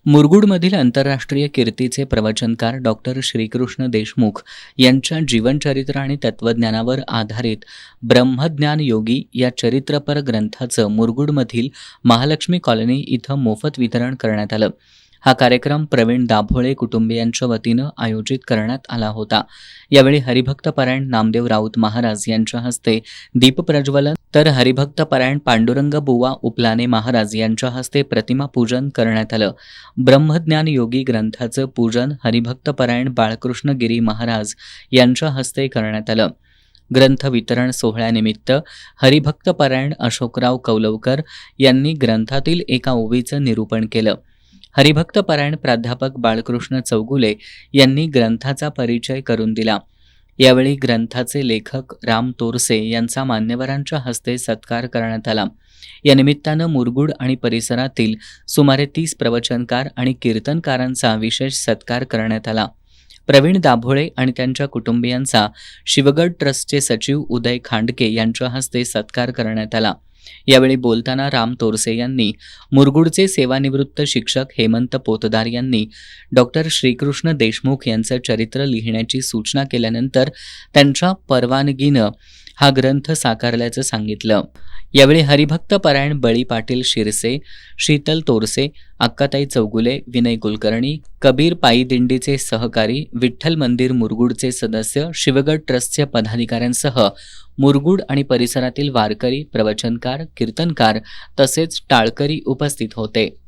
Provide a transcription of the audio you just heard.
मुरगुडमधील आंतरराष्ट्रीय कीर्तीचे प्रवचनकार डॉक्टर श्रीकृष्ण देशमुख यांच्या जीवनचरित्र आणि तत्त्वज्ञानावर आधारित ब्रह्मज्ञान योगी या चरित्रपर ग्रंथाचं मुरगुडमधील महालक्ष्मी कॉलनी इथं मोफत वितरण करण्यात आलं. हा कार्यक्रम प्रवीण दाभोळे कुटुंबियांच्या वतीनं आयोजित करण्यात आला होता. यावेळी हरिभक्तपरायण नामदेव राऊत महाराज यांच्या हस्ते दीपप्रज्वलन तर हरिभक्तपरायण पांडुरंग बुवा उपलाने महाराज यांच्या हस्ते प्रतिमा पूजन करण्यात आलं. ब्रह्मज्ञान योगी ग्रंथाचं पूजन हरिभक्तपरायण बाळकृष्ण गिरी महाराज यांच्या हस्ते करण्यात आलं. ग्रंथ वितरण सोहळ्यानिमित्त हरिभक्तपरायण अशोकराव कौलवकर यांनी ग्रंथातील एका ओवीचं निरूपण केलं. हरिभक्तपरायण प्राध्यापक बाळकृष्ण चौगुले यांनी ग्रंथाचा परिचय करून दिला. यावेळी ग्रंथाचे लेखक राम तोरसे यांचा मान्यवरांच्या हस्ते सत्कार करण्यात आला. या निमित्तानं मुरगुड आणि परिसरातील सुमारे 30 प्रवचनकार आणि कीर्तनकारांचा विशेष सत्कार करण्यात आला. प्रवीण दाभोळे आणि त्यांच्या कुटुंबियांचा शिवगड ट्रस्टचे सचिव उदय खांडके यांच्या हस्ते सत्कार करण्यात आला. यावेळी बोलताना राम तोरसे यांनी मुरगुडचे सेवानिवृत्त शिक्षक हेमंत पोतदार यांनी डॉक्टर श्रीकृष्ण देशमुख यांचं चरित्र लिहिण्याची सूचना केल्यानंतर त्यांच्या परवानगीनं हा ग्रंथ साकारल्याचं सांगितलं. यावेळी हरिभक्तपरायण बळी पाटील शिरसे, शीतल तोरसे, अक्काताई चौगुले, विनय कुलकर्णी, कबीर पायी दिंडीचे सहकारी, विठ्ठल मंदिर मुरगुडचे सदस्य, शिवगड ट्रस्टच्या पदाधिकाऱ्यांसह मुरगुड आणि परिसरातील वारकरी, प्रवचनकार, कीर्तनकार तसेच टाळकरी उपस्थित होते.